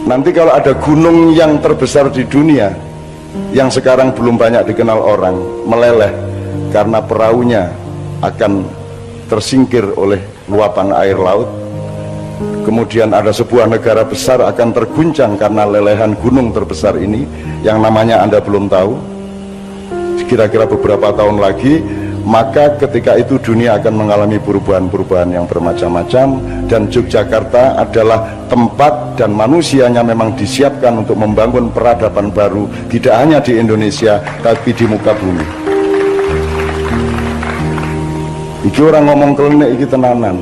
Nanti kalau ada gunung yang terbesar di dunia yang sekarang belum banyak dikenal orang meleleh karena perahunya akan tersingkir oleh luapan air laut, kemudian ada sebuah negara besar akan terguncang karena lelehan gunung terbesar ini yang namanya Anda belum tahu, kira-kira beberapa tahun lagi, maka ketika itu dunia akan mengalami perubahan-perubahan yang bermacam-macam, dan Yogyakarta adalah tempat dan manusianya memang disiapkan untuk membangun peradaban baru, tidak hanya di Indonesia tapi di muka bumi. Iki orang ngomong klenik iki tenanan,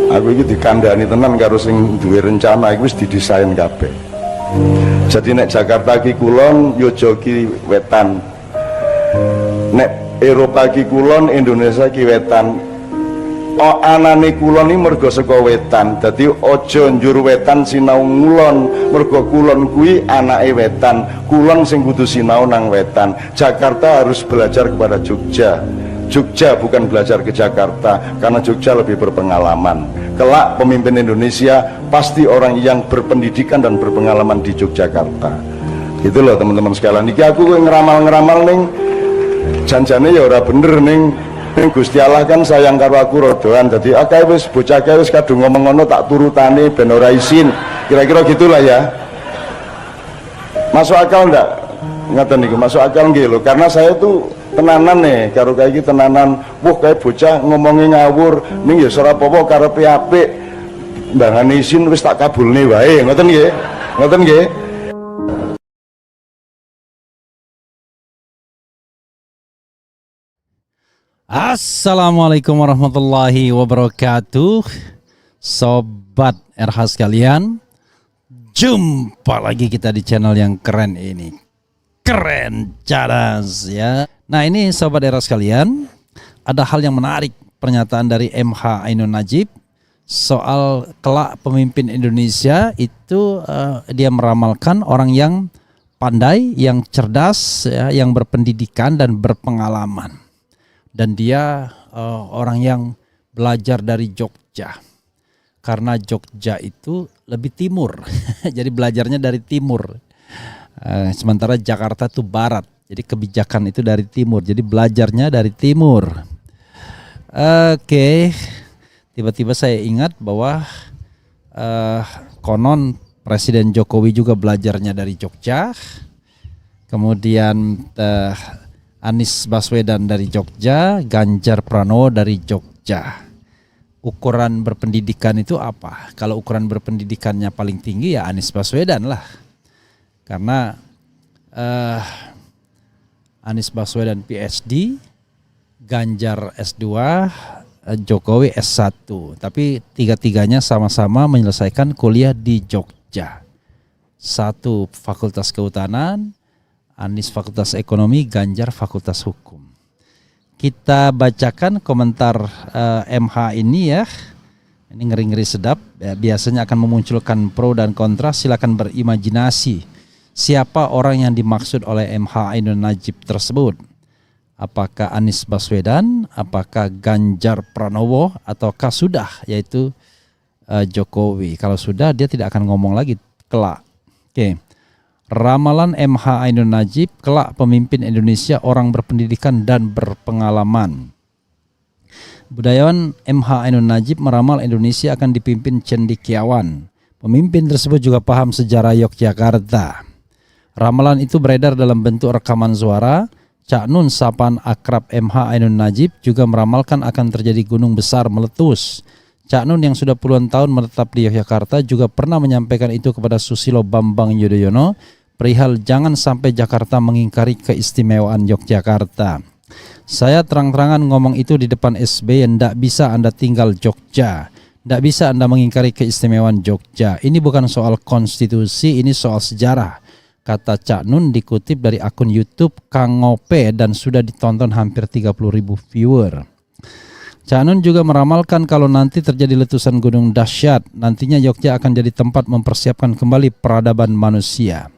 aku iki dikandani tenan karo sing duwe rencana, iki wis didesain kabeh. Jadi nek Jakarta ki kulon, Yojo ki wetan, nek Eropa ki kulon, Indonesia ki wetan. Oh, anane kulon ini mergo saka wetan. Dadi aja njur wetan sinau ngulon, mergo kulon kuwi anake wetan. Kulon sing kudu sinau nang wetan. Jakarta harus belajar kepada Jogja. Jogja bukan belajar ke Jakarta, karena Jogja lebih berpengalaman. Kelak pemimpin Indonesia pasti orang yang berpendidikan dan berpengalaman di Yogyakarta. Gitu loh teman-teman sekalian. Niki aku ngeramal-ngeramal ning janjane ya ora bener ning Gusti Allah kan sayang karo aku rodoan, jadi akeh wis bocah kae wis kadung ngomong ngono tak turutane ben ora isin, kira-kira gitulah ya. Masuk akal ndak? Ngaten niku masuk akal nggih lho, karena saya tuh tenanan nih karo kae iki tenanan, wah kae bocah ngomongi ngawur ning ya ora apa-apa karepe apik, mbangane isin wis tak kabulne wae, ngoten nggih. Ngoten nggih. Assalamualaikum warahmatullahi wabarakatuh, sobat RH sekalian. Jumpa lagi kita di channel yang keren ini, keren cadas ya. Nah ini sobat RH sekalian, ada hal yang menarik, pernyataan dari MH Ainun Nadjib soal kelak pemimpin Indonesia itu. Dia meramalkan orang yang pandai, yang cerdas ya, yang berpendidikan dan berpengalaman. Dan dia orang yang belajar dari Jogja, karena Jogja itu lebih timur, jadi belajarnya dari timur. Sementara Jakarta itu barat, jadi kebijakan itu dari timur, jadi belajarnya dari timur. Oke, tiba-tiba saya ingat bahwa konon Presiden Jokowi juga belajarnya dari Jogja, kemudian Anies Baswedan dari Jogja, Ganjar Pranowo dari Jogja. Ukuran berpendidikan itu apa? Kalau ukuran berpendidikannya paling tinggi ya Anies Baswedan lah. Karena Anies Baswedan PhD, Ganjar S2, Jokowi S1. Tapi tiga-tiganya sama-sama menyelesaikan kuliah di Jogja. Satu Fakultas Kehutanan, Anies Fakultas Ekonomi, Ganjar Fakultas Hukum. Kita bacakan komentar MH ini ya. Ini ngeri-ngeri sedap ya, biasanya akan memunculkan pro dan kontra. Silakan berimajinasi siapa orang yang dimaksud oleh MH Ainun Nadjib tersebut. Apakah Anies Baswedan, apakah Ganjar Pranowo, ataukah sudah yaitu Jokowi. Kalau sudah dia tidak akan ngomong lagi kelak. Oke. Ramalan MH Ainun Nadjib, kelak pemimpin Indonesia orang berpendidikan dan berpengalaman. Budayawan MH Ainun Nadjib meramal Indonesia akan dipimpin cendekiawan. Pemimpin tersebut juga paham sejarah Yogyakarta. Ramalan itu beredar dalam bentuk rekaman suara. Cak Nun, sapaan akrab MH Ainun Nadjib, juga meramalkan akan terjadi gunung besar meletus. Cak Nun yang sudah puluhan tahun menetap di Yogyakarta juga pernah menyampaikan itu kepada Susilo Bambang Yudhoyono perihal jangan sampai Jakarta mengingkari keistimewaan Yogyakarta. Saya terang-terangan ngomong itu di depan SBY, ndak bisa Anda tinggal Jogja, ndak bisa Anda mengingkari keistimewaan Jogja. Ini bukan soal konstitusi, ini soal sejarah, kata Cak Nun dikutip dari akun YouTube Kang Ngope dan sudah ditonton hampir 30.000 viewer. Cak Nun juga meramalkan kalau nanti terjadi letusan gunung dahsyat, nantinya Jogja akan jadi tempat mempersiapkan kembali peradaban manusia.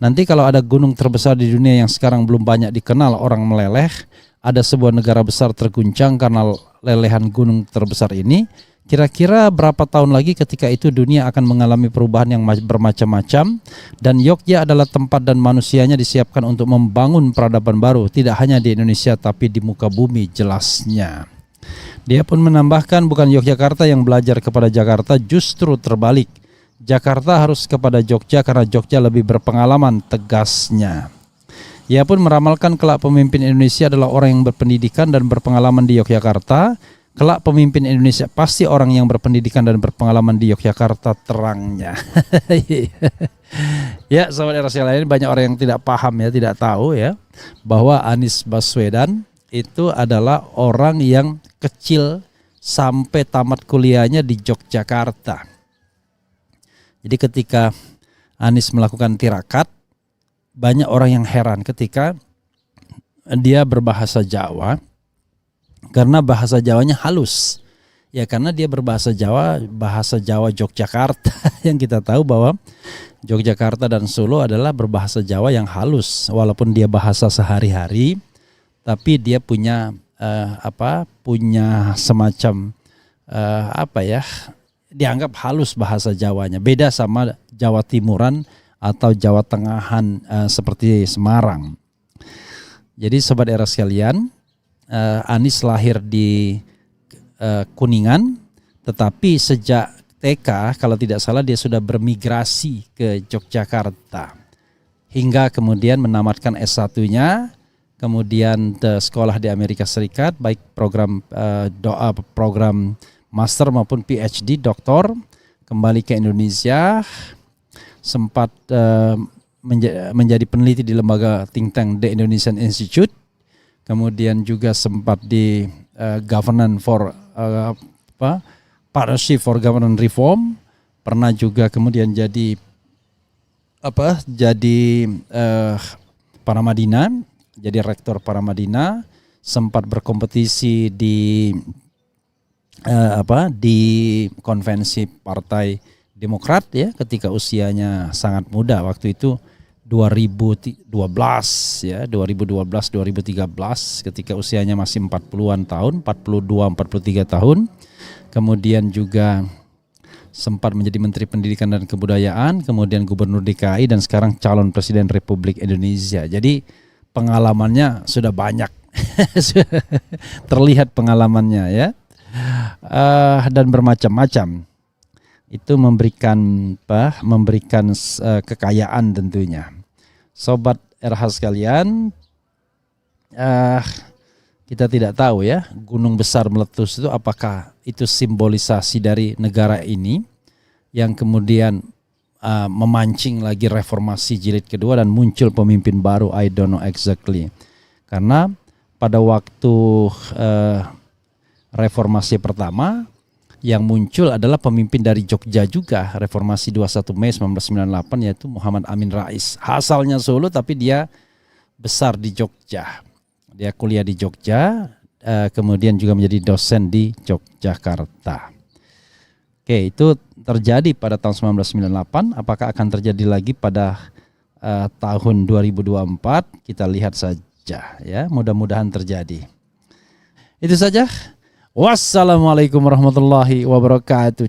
Nanti kalau ada gunung terbesar di dunia yang sekarang belum banyak dikenal orang meleleh, ada sebuah negara besar terguncang karena lelehan gunung terbesar ini, Kira-kira berapa tahun lagi ketika itu dunia akan mengalami perubahan yang bermacam-macam, dan Yogyakarta adalah tempat dan manusianya disiapkan untuk membangun peradaban baru, tidak hanya di Indonesia tapi di muka bumi, jelasnya. Dia pun menambahkan, bukan Yogyakarta yang belajar kepada Jakarta, justru terbalik. Jakarta harus kepada Jogja karena Jogja lebih berpengalaman, tegasnya. Ia pun meramalkan kelak pemimpin Indonesia adalah orang yang berpendidikan dan berpengalaman di Yogyakarta. Kelak pemimpin Indonesia pasti orang yang berpendidikan dan berpengalaman di Yogyakarta, terangnya. Ya, sahabat era lain, banyak orang yang tidak paham ya, tidak tahu ya, bahwa Anies Baswedan itu adalah orang yang kecil sampai tamat kuliahnya di Yogyakarta. Jadi ketika Anies melakukan tirakat, banyak orang yang heran ketika dia berbahasa Jawa, karena bahasa Jawanya halus. Ya karena dia berbahasa Jawa, bahasa Jawa Yogyakarta yang kita tahu bahwa Yogyakarta dan Solo adalah berbahasa Jawa yang halus. Walaupun dia bahasa sehari-hari, tapi dia punya punya semacam dianggap halus bahasa Jawanya. Beda sama Jawa Timuran atau Jawa Tengahan seperti Semarang. Jadi sobat era sekalian, Anies lahir di Kuningan, tetapi sejak TK kalau tidak salah dia sudah bermigrasi ke Yogyakarta hingga kemudian menamatkan S1-nya, kemudian sekolah di Amerika Serikat, baik program program master maupun PhD, doktor, kembali ke Indonesia, sempat menjadi peneliti di lembaga think tank The Indonesian Institute. Kemudian juga sempat di Governance for Partnership for Governance Reform, pernah juga kemudian jadi Paramadina, jadi rektor Paramadina, sempat berkompetisi di konvensi Partai Demokrat ya ketika usianya sangat muda, waktu itu 2012 ketika usianya masih 40-an tahun, 42-43 tahun. Kemudian juga sempat menjadi Menteri Pendidikan dan Kebudayaan, kemudian Gubernur DKI, dan sekarang calon Presiden Republik Indonesia. Jadi pengalamannya sudah banyak. Terlihat pengalamannya ya. Dan bermacam-macam. Itu memberikan kekayaan tentunya. Sobat RH sekalian, kita tidak tahu ya, gunung besar meletus itu apakah itu simbolisasi dari negara ini yang kemudian memancing lagi reformasi jilid kedua dan muncul pemimpin baru, I don't know exactly. Karena pada waktu reformasi pertama yang muncul adalah pemimpin dari Jogja juga, reformasi 21 Mei 1998, yaitu Muhammad Amin Rais. Asalnya Solo tapi dia besar di Jogja. Dia kuliah di Jogja, kemudian juga menjadi dosen di Yogyakarta. Oke, itu terjadi pada tahun 1998. Apakah akan terjadi lagi pada tahun 2024? Kita lihat saja ya, mudah-mudahan terjadi. Itu saja. Wassalamualaikum warahmatullahi wabarakatuh.